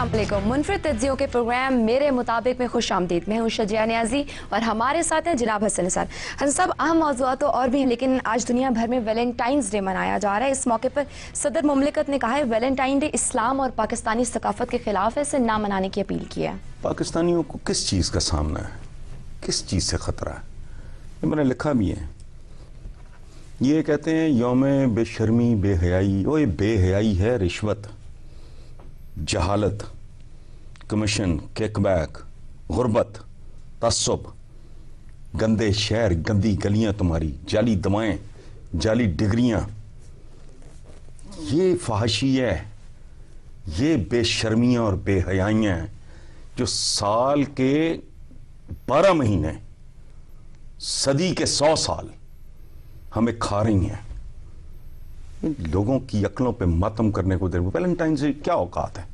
अस्सलाम वालेकुम। मुनफरिद तज्जियों के प्रोग्राम मेरे मुताबिक में खुश आमदीद। मैं हूँ शजिया नियाजी और हमारे साथ हैं जनाब हसन निसार। हसन साहब, अहम मौज़ूआत तो और भी हैं, लेकिन आज दुनिया भर में वैलेंटाइंस डे मनाया जा रहा है। इस मौके पर सदर मुमलिकत ने कहा है वैलेंटाइन डे इस्लाम और पाकिस्तानी सकाफत के खिलाफ है, इसे ना मनाने की अपील की है। पाकिस्तानियों को किस चीज़ का सामना है, किस चीज़ से ख़तरा है, ये मैंने लिखा भी है। ये कहते हैं यौम बेशर्मी बेहयाई, वो ये बेहयाई है रिश्वत, जहालत, कमीशन, किकबैक, गुर्बत, तसब, गंदे शहर, गंदी गलियां तुम्हारी, जाली दवाएं, जाली डिग्रियां, ये फहाशी है, ये बेशर्मियां और बेहयाइयां हैं जो साल के 12 महीने, सदी के 100 साल हमें खा रही हैं। इन लोगों की अक्लों पे मातम करने को दे। वैलेंटाइन से क्या औकात है?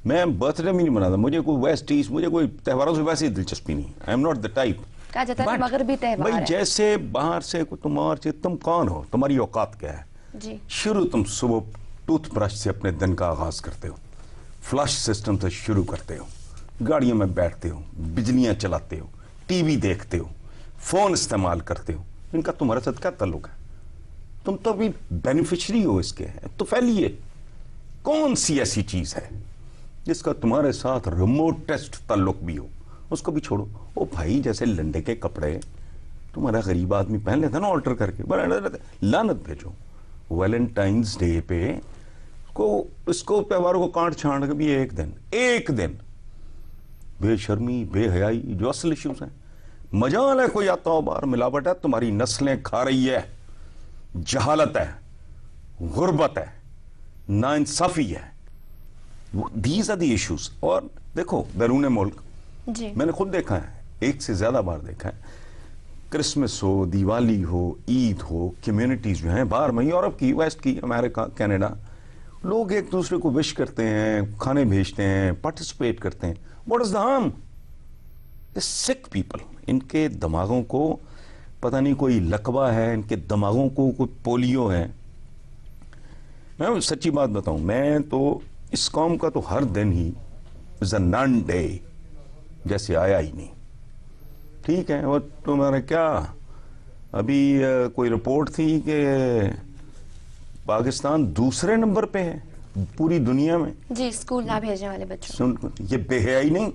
मैं बर्थडे भी नहीं मनाता, मुझे कोई वेस्ट ईस्ट, मुझे कोई त्योहारों से वैसे ही दिलचस्पी नहीं। I am not the type. कहा जाता है मगरबी त्योहार है। जैसे बाहर से तुम कौन हो, तुम्हारी औकात क्या है जी। शुरू तुम सुबह टूथब्रश से अपने दिन का आगाज करते हो, फ्लश सिस्टम से शुरू करते हो, गाड़ियों में बैठते हो, बिजलियां चलाते हो, टीवी देखते हो, फोन इस्तेमाल करते हो। इनका तुम्हारे साथ क्या ताल्लुक है? तुम तो अभी बेनिफिशरी हो इसके, तो फैलिए। कौन सी ऐसी चीज है जिसका तुम्हारे साथ रिमोटेस्ट ताल्लुक भी हो? उसको भी छोड़ो। ओ भाई, जैसे लंडे के कपड़े तुम्हारा गरीब आदमी पहन लेता ना ऑल्टर करके, लानत भेजो। वैलेंटाइंस डे पे इसको त्योहारों को काट छांट के भी एक दिन बेशर्मी बेहयाई, जो असल इश्यूज हैं। मजाल है कोई आता हो बाहर, मिलावट है, तुम्हारी नस्लें खा रही है, जहालत है, गुर्बत है, नाइंसाफी है। These are the issues. और देखो बैरून मुल्क जी। मैंने खुद देखा है, एक से ज्यादा बार देखा है, क्रिसमस हो, दिवाली हो, ईद हो, कम्युनिटीज जो हैं बाहर में, यूरोप की, वेस्ट की, अमेरिका, कनाडा, लोग एक दूसरे को विश करते हैं, खाने भेजते हैं, पार्टिसिपेट करते हैं। What is the harm? Sick people, इनके दिमागों को पता नहीं कोई लकवा है, इनके दिमागों को कोई पोलियो है। मैं सच्ची बात बताऊं, मैं तो इस कौम का तो हर दिन ही इज अ नन डे जैसे आया ही नहीं। ठीक है, और तुम्हारा क्या, अभी कोई रिपोर्ट थी कि पाकिस्तान दूसरे नंबर पे है पूरी दुनिया में जी, स्कूल ना भेजने वाले बच्चों। सुन, ये बेहयाई नहीं,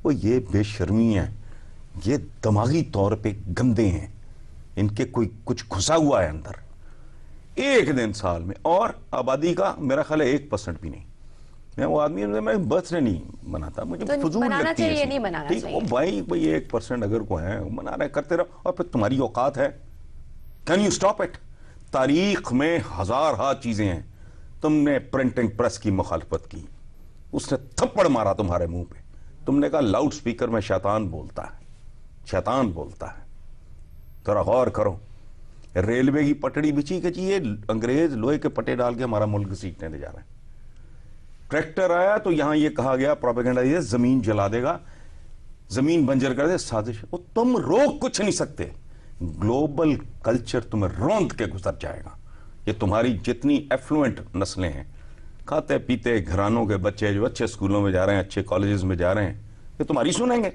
वो ये बेशर्मी है, ये दिमागी तौर पे गंदे हैं, इनके कोई कुछ घुसा हुआ है अंदर। एक दिन साल में, और आबादी का मेरा ख्याल है 1% भी नहीं। मैं वो आदमी, मैं बर्थडे नहीं मनाता, मुझे तो फजूल मनाना लगती है। चाहिए, नहीं मनाना ठीक, चाहिए। वो भाई 1% अगर को है मना रहे, करते रहो। और फिर तुम्हारी औकात है, कैन यू स्टॉप इट? तारीख में हजारहा चीजें हैं। तुमने प्रिंटिंग प्रेस की मुखालफत की, उसने थप्पड़ मारा तुम्हारे मुंह पे, तुमने कहा लाउड स्पीकर में शैतान बोलता है, शैतान बोलता है। थोड़ा गौर करो। रेलवे की पटड़ी बिछी कि जी ये अंग्रेज लोहे के पट्टे डाल के हमारा मुल्क सीटने ले जा रहे हैं। ट्रैक्टर आया तो यहां ये कहा गया, प्रोपेगेंडा, ये जमीन जला देगा, जमीन बंजर कर दे, साजिश। वो तुम रोक कुछ नहीं सकते। ग्लोबल कल्चर तुम्हें रौंद के गुजर जाएगा। ये तुम्हारी जितनी एफ्लुएंट नस्लें हैं, खाते पीते घरानों के बच्चे जो अच्छे स्कूलों में जा रहे हैं, अच्छे कॉलेजेस में जा रहे हैं, ये तुम्हारी सुनेंगे।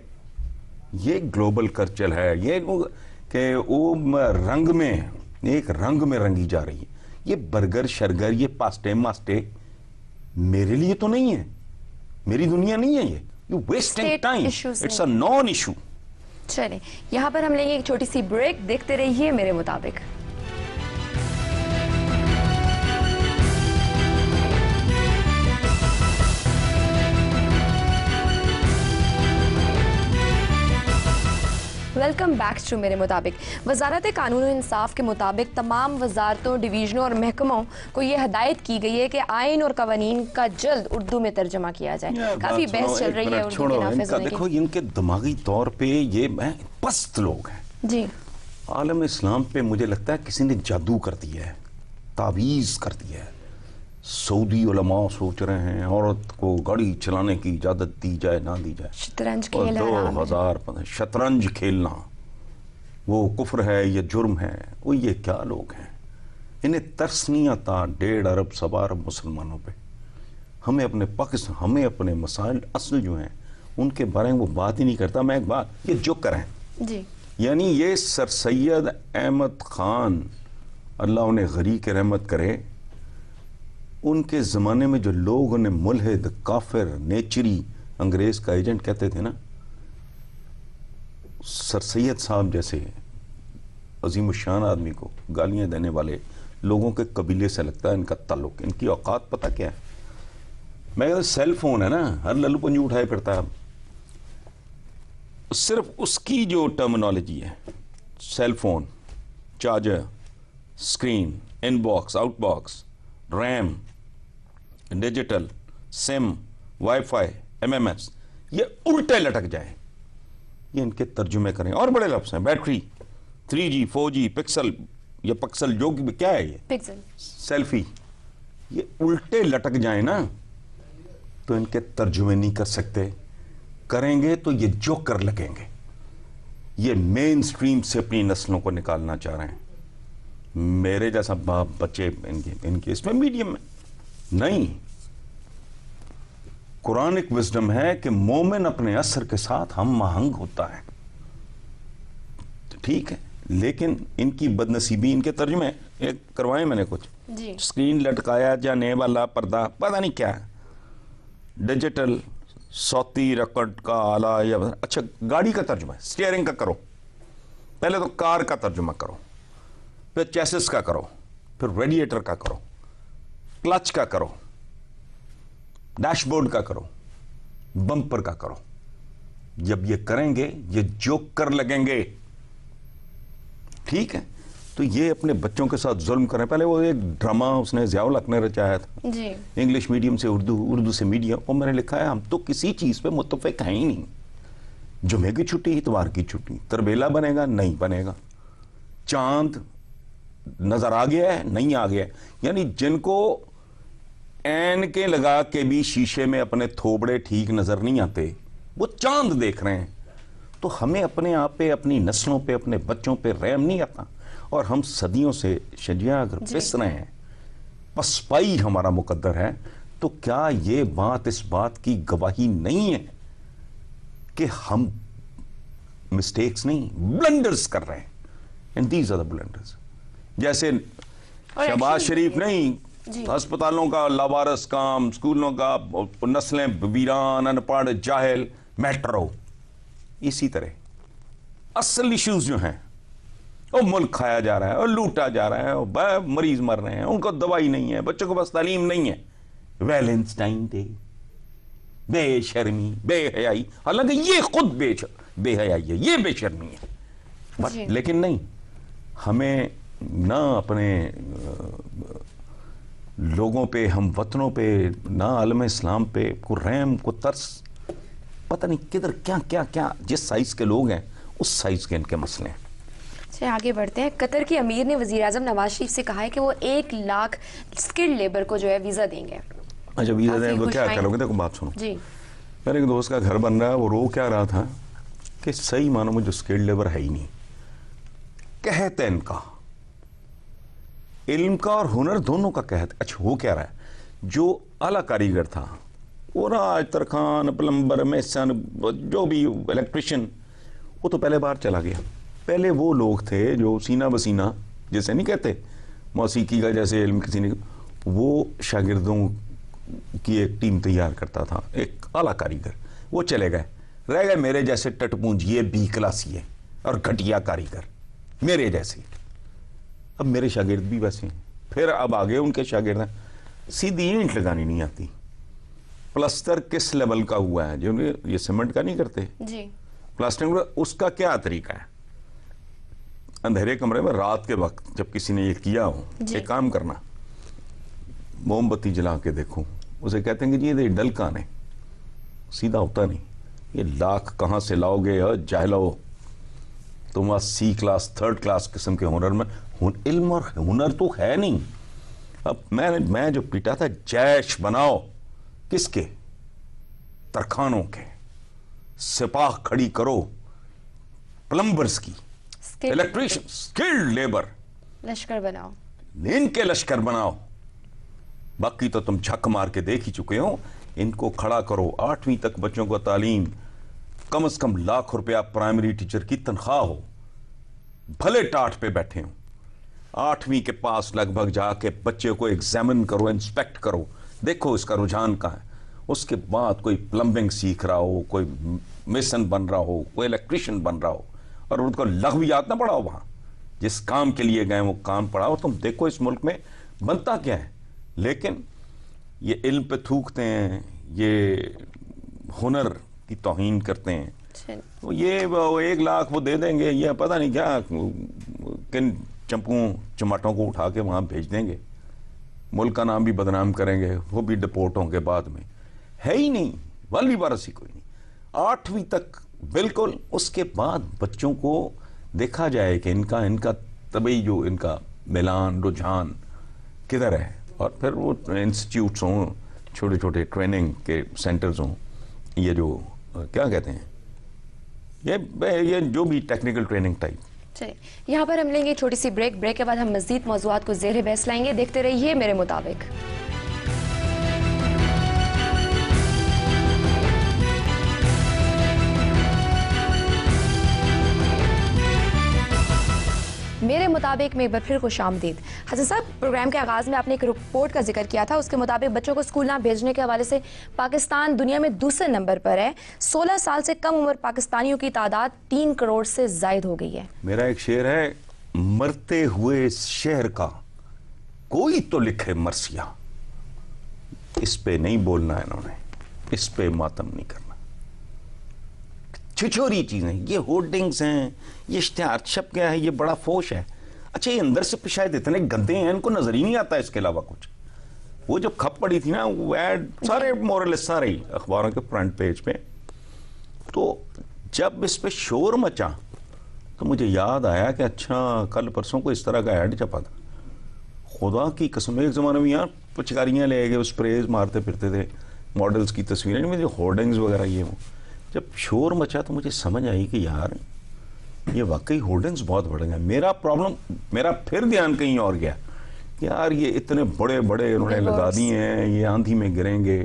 ये ग्लोबल कल्चर है, ये कि वो रंग में, एक रंग में रंगी जा रही है। ये बर्गर शर्गर, ये पास्टे मास्टे मेरे लिए तो नहीं है, मेरी दुनिया नहीं है। ये you wasting time, it's a non issue. चलिए, यहाँ पर हम लेंगे एक छोटी सी ब्रेक। देखते रहिए मेरे मुताबिक। वेलकम बैक टू मेरे मुताबिक। वजारत कानून और इंसाफ के मुताबिक तमाम वजारतों, डिवीजनों और महकमों को ये हदायत की गई है कि आइन और कवानीन का जल्द उर्दू में तर्जमा किया जाए। काफी बहस चल रही है उर्दू के नाफिज होने की। देखो, इनके दिमागी तौर पे ये पस्त लोग हैं जी। आलम इस्लाम पे मुझे लगता है किसी ने जादू कर दिया है, तावीज कर दिया है। सऊदी उलमा सोच रहे हैं औरत को गाड़ी चलाने की इजाजत दी जाए ना दी जाए। शतरंज और खेल 2015 शतरंज खेलना वो कुफ्र है, ये जुर्म है। वो ये क्या लोग हैं? इन्हें तरस नहीं आता 1.5 अरब 1.25 अरब मुसलमानों पे। हमें अपने पाकिस्तान, हमें अपने मसाइल असल जो हैं उनके बारे में वो बात ही नहीं करता। मैं एक बात, ये जोकर हैं जी, यानी ये सर सैयद अहमद खान, अल्लाह उन्हें गरी के रहमत करे, उनके ज़माने में जो लोग उन्हें मुल्हिद, काफिर, नेचरी, अंग्रेज का एजेंट कहते थे ना, सर सैयद साहब जैसे अजीम शान आदमी को गालियां देने वाले लोगों के कबीले से लगता है इनका ताल्लुक। इनकी औकात पता क्या है? मैं कहता सेल फोन है ना, हर लल्लू पंजू उठाए फिरता है। सिर्फ उसकी जो टर्मिनोलॉजी है, cell phone, charger, screen, inbox, outbox, RAM, digital, SIM, WiFi, MMS, ये उल्टे लटक जाए, ये इनके तर्जुमे करें। और बड़े लफ्ज़ हैं, बैटरी, 3G, 4G, पिक्सल या पिक्सल जो कि क्या है, ये पिक्सल, सेल्फी, ये उल्टे लटक जाए ना तो इनके तर्जुमे नहीं कर सकते। करेंगे तो ये जोकर लगेंगे। ये मेन स्ट्रीम से अपनी नस्लों को निकालना चाह रहे हैं। मेरे जैसा बाप बच्चे इनके इसमें मीडियम में नहीं। कुरानिक विजडम है कि मोमिन अपने असर के साथ हम महंग होता है, ठीक है, लेकिन इनकी बदनसीबी, इनके तर्जुमे एक करवाए मैंने कुछ जी, स्क्रीन लटकाया जाने वाला पर्दा, पता नहीं क्या, डिजिटल, सौती रकट का आला, या अच्छा गाड़ी का तर्जुमा, स्टीयरिंग का करो, पहले तो कार का तर्जुमा करो, फिर चेसिस का करो, फिर रेडिएटर का करो, क्लच का करो, डैशबोर्ड का करो, बम्पर का करो। जब ये करेंगे ये जोकर लगेंगे, ठीक है। तो ये अपने बच्चों के साथ जुल्म करें। पहले वो एक ड्रामा उसने ज़ियाउल हक ने रचाया था जी, इंग्लिश मीडियम से उर्दू, उर्दू से मीडियम, और मैंने लिखा है हम तो किसी चीज़ पे मुत्तफिक हैं ही नहीं। जुमे की छुट्टी, इतवार की छुट्टी, तरबेला बनेगा नहीं बनेगा, चांद नजर आ गया है नहीं आ गया है, यानी जिनको ऐनकें लगा के भी शीशे में अपने थोबड़े ठीक नजर नहीं आते, वो चांद देख रहे हैं। तो हमें अपने आप पे, अपनी नस्लों पे, अपने बच्चों पे रहम नहीं आता, और हम सदियों से शजिया अगर पिस रहे हैं, पसपाई हमारा मुकद्दर है, तो क्या ये बात इस बात की गवाही नहीं है कि हम मिस्टेक्स नहीं, ब्लंडर्स कर रहे हैं, and these are the blunders. जैसे शहबाज शरीफ नहीं, अस्पतालों का लावारस काम, स्कूलों का नस्लें वीरान, अनपढ़, जाहिल, मेट्रो, इसी तरह असल इश्यूज जो हैं, और मुल्क खाया जा रहा है और लूटा जा रहा है, और मरीज मर रहे हैं, उनको दवाई नहीं है, बच्चों को बस तालीम नहीं है, वैलेंटाइन डे, बेशर्मी, बेहयाई, हालांकि ये खुद बेहयाई है, ये बेशर्मी है, बट लेकिन नहीं, हमें ना अपने लोगों पे, हम वतनों पे, ना आलम इस्लाम पे को रहम, को तरस, पता नहीं किधर क्या क्या क्या, जिस साइज के लोग हैं उस साइज के इनके मसले हैं। चलिए आगे बढ़ते हैं। कतर के अमीर ने वज़ीर आज़म नवाज शरीफ से कहा है कि वो 1 लाख स्किल्ड लेबर को जो है वीज़ा देंगे। अच्छा वीज़ा दें तो क्या करोगे? देखो बात सुनो जी, मेरे एक दोस्त का घर बन रहा है, वो रो क्या रहा था कि सही मानो में जो स्किल्ड लेबर है ही नहीं, कहते इनका इल्म का और हुनर दोनों का कहते। अच्छा हो क्या रहा है, जो आला कारीगर था वो राज तरखान, प्लम्बर, मेसन, जो भी इलेक्ट्रिशियन, वो तो पहले बाहर चला गया। पहले वो लोग थे जो सीना बसीना, जैसे नहीं कहते मौसीकी का, जैसे इल्म किसी ने, वो शागिर्दों की एक टीम तैयार करता था, एक आला कारीगर, वो चले गए, रह गए मेरे जैसे टटपूंजिए, बी क्लासिए और घटिया कारीगर मेरे जैसे। अब मेरे शागिर्द भी वैसे हैं, फिर अब आगे उनके शागिर्द, सीधी ईंट लगानी नहीं आती, प्लास्टर किस लेवल का हुआ है, जो ये सीमेंट का नहीं करते जी, प्लास्टरिंग, उसका क्या तरीका है, अंधेरे कमरे में रात के वक्त जब किसी ने ये किया हो, एक काम करना, मोमबत्ती जला के देखो, उसे कहते हैं कि जी ये डल कान है, सीधा होता नहीं, ये लाख कहाँ से लाओगे जाहिलो, तुम वहाँ C क्लास, 3rd क्लास किस्म के हुनर में, इल्म और हुनर तो है नहीं। अब मैं जो पीटा था, जैश बनाओ, किसके? तरखानों के, सिपाह खड़ी करो, प्लम्बर्स की, इलेक्ट्रिशियन, स्किल्ड लेबर, लश्कर बनाओ, इनके लश्कर बनाओ, बाकी तो तुम झक मार के देख ही चुके हो। इनको खड़ा करो, 8वीं तक बच्चों को तालीम, कम से कम ₹1,00,000 प्राइमरी टीचर की तनख्वाह हो, भले टाट पे बैठे हो, 8वीं के पास लगभग जाके बच्चे को एग्जामिन करो, इंस्पेक्ट करो, देखो इसका रुझान कहाँ है। उसके बाद कोई प्लम्बिंग सीख रहा हो, कोई मेसन बन रहा हो, कोई इलेक्ट्रिशियन बन रहा हो, और उनको लघवियात ना पढ़ाओ, वहाँ जिस काम के लिए गए वो काम पढ़ाओ। तुम देखो इस मुल्क में बनता क्या है। लेकिन ये इल्म पे थूकते हैं, ये हुनर की तौहीन करते हैं। तो ये वो 1,00,000 वो दे देंगे, ये पता नहीं क्या किन चंपुओं चमाटों को उठा के वहाँ भेज देंगे, मुल्क का नाम भी बदनाम करेंगे, वो भी डिपोर्ट होंगे बाद में। है ही नहीं, वाली वारसी कोई नहीं। 8वीं तक बिल्कुल, उसके बाद बच्चों को देखा जाए कि इनका तभी जो इनका मिलान रुझान किधर है, और फिर वो इंस्टीट्यूट्स हों, छोटे छोटे ट्रेनिंग के सेंटर्स हों, ये जो क्या कहते हैं, ये जो भी टेक्निकल ट्रेनिंग टाइप। चलिए यहाँ पर हम लेंगे छोटी सी ब्रेक के बाद हम मज़ीद मौज़ूआत को ज़ेर बहस लाएंगे। देखते रहिए मेरे मुताबिक। मेरे मुताबिक में एक बार फिर खुशामदीद। हसन साहब, प्रोग्राम के आगाज़ में आपने एक रिपोर्ट का जिक्र किया था, उसके मुताबिक बच्चों को स्कूल ना भेजने के हवाले से पाकिस्तान दुनिया में दूसरे नंबर पर है। 16 साल से कम उम्र पाकिस्तानियों की तादाद 3 करोड़ से जायद हो गई है। मेरा एक शेर है, मरते हुए शहर का कोई तो लिखे मरसिया। इस पे नहीं बोलना है इन्होंने, इस पे मातम नहीं करना। छिछोरी चीजें, ये होर्डिंग्स हैं, ये इश्तिहार छप गया है, ये बड़ा फोश है। अच्छा, ये अंदर से शायद इतने गंदे हैं, इनको नजर ही नहीं आता इसके अलावा कुछ। वो जो खप पड़ी थी ना, वो ऐड सारे मोरलेस सारे अखबारों के फ्रंट पेज पे, तो जब इस पे शोर मचा तो मुझे याद आया कि अच्छा कल परसों को इस तरह का ऐड छपा था। खुदा की कसम, एक ज़माने में यार पिचकारियाँ ले गए, स्प्रेज मारते फिरते थे, मॉडल्स की तस्वीरें में, जो होर्डिंग्स वगैरह ये वो। जब शोर मचा तो मुझे समझ आई कि यार ये वाकई होर्डिंग्स बहुत बढ़ गए। मेरा फिर ध्यान कहीं और गया कि यार ये इतने बड़े बड़े उन्होंने लगा दिए हैं, ये आंधी में गिरेंगे,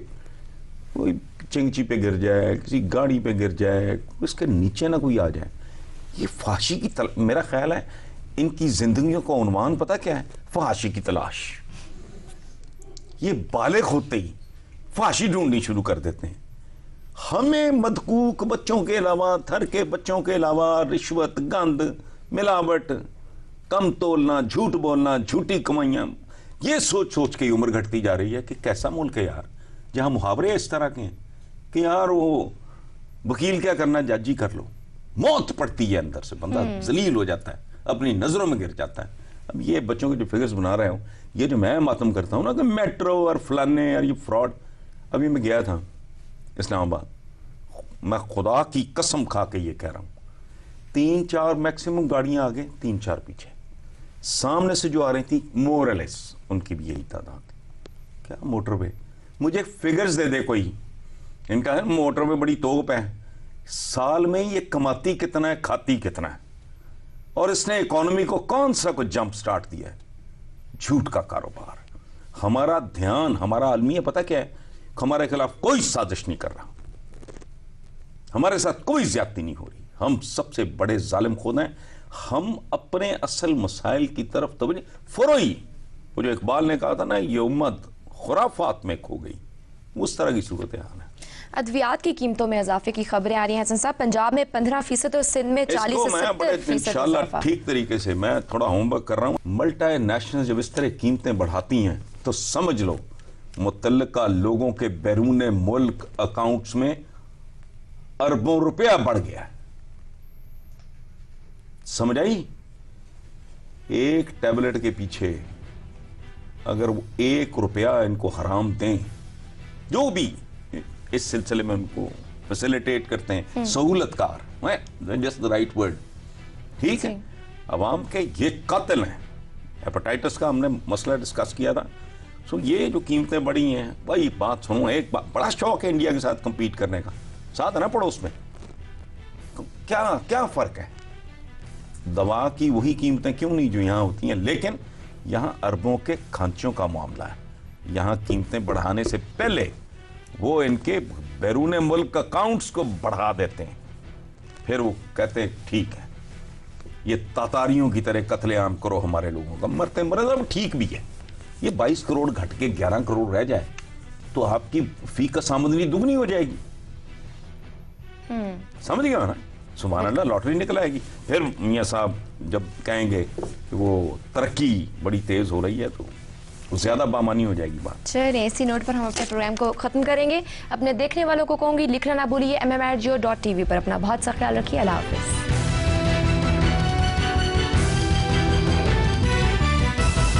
कोई चिंगची पे गिर जाए, किसी गाड़ी पे गिर जाए, इसके नीचे ना कोई आ जाए। ये फांसी की मेरा ख्याल है इनकी जिंदगियों का उन्वान पता क्या है? फांसी की तलाश। ये बालिग होते ही फांसी ढूंढनी शुरू कर देते हैं। हमें मदकूक बच्चों के अलावा, थर के बच्चों के अलावा, रिश्वत, गंद, मिलावट, कम तोलना, झूठ बोलना, झूठी कमाइयाँ, ये सोच सोच के उम्र घटती जा रही है कि कैसा मुल्क है यार, जहाँ मुहावरे इस तरह के हैं कि यार वो वकील क्या करना, जज ही कर लो। मौत पड़ती है अंदर से, बंदा जलील हो जाता है, अपनी नजरों में गिर जाता है। अब ये बच्चों के जो फिगर्स बना रहे हो, ये जो मैं मातम करता हूँ ना कि मेट्रो और फलाने और ये फ्रॉड। अभी मैं गया था इस्लामाबाद, मैं खुदा की कसम खा के ये कह रहा हूँ, 3-4 मैक्सिमम गाड़ियां आगे, 3-4 पीछे, सामने से जो आ रही थी मोरलेस उनकी भी यही तादाद। क्या मोटरवे, मुझे फिगर्स दे दे कोई, इनका है मोटरवे बड़ी तोप है, साल में ये कमाती कितना है, खाती कितना है, और इसने इकोनॉमी को कौन सा कुछ जंप स्टार्ट दिया है? झूठ का कारोबार। हमारा ध्यान, हमारा आलमिया पता क्या है? हमारे खिलाफ कोई साजिश नहीं कर रहा, हमारे साथ कोई ज्यादती नहीं हो रही, हम सबसे बड़े जालिम खुद हैं। हम अपने असल मसाइल की तरफ तो नहीं फरोई, वो जो इकबाल ने कहा था ना, ये उम्मत खुराफात में खो गई, उस तरह की सूरत हाल है। अद्वियात की कीमतों में इजाफे की खबरें आ रही हैं हसन साहब, पंजाब में 15% और सिंध में 40 से 70% इंशाल्लाह ठीक तरीके से मैं थोड़ा होमवर्क कर रहा हूँ। मल्टी नेशनल जब इस तरह कीमतें बढ़ाती हैं तो समझ लो मुतल्लिका लोगों के बैरून मुल्क अकाउंट्स में अरबों रुपया बढ़ गया है। समझ आई? एक टैबलेट के पीछे अगर वो 1 रुपया इनको हराम दें, जो भी इस सिलसिले में उनको फैसिलिटेट करते हैं, सहूलतकार, जस्ट द राइट वर्ड, ठीक है, अवाम के ये कातिल हैं। हेपेटाइटिस का हमने मसला डिस्कस किया था। सो ये जो कीमतें बढ़ी हैं, भाई बात सुनो, एक बड़ा शौक है इंडिया के साथ कंपीट करने का, साथ है ना पड़ोस में, तो क्या फर्क है? दवा की वही कीमतें क्यों नहीं जो यहां होती हैं, लेकिन यहां अरबों के खांचों का मामला है। यहाँ कीमतें बढ़ाने से पहले वो इनके बैरून मुल्क अकाउंट्स को बढ़ा देते हैं, फिर वो कहते हैं ठीक है, ये तातारियों की तरह कत्लेआम करो हमारे लोगों का, मरते मरे अब ठीक भी है। ये 22 करोड़ घट के 11 करोड़ रह जाए तो आपकी फी का आमदनी दुगनी हो जाएगी। समझ गया ना? सुभान अल्लाह, लॉटरी निकल आएगी। फिर मियां साहब जब कहेंगे कि वो तरक्की बड़ी तेज हो रही है तो ज्यादा बामानी हो जाएगी बात। चलिए इसी नोट पर हम अपने प्रोग्राम को खत्म करेंगे। अपने देखने वालों को कहूंगी लिखना ना भूलिए MMRGO.tv पर। अपना बहुत सा ख्याल रखिए। अल्लाह हाफिज।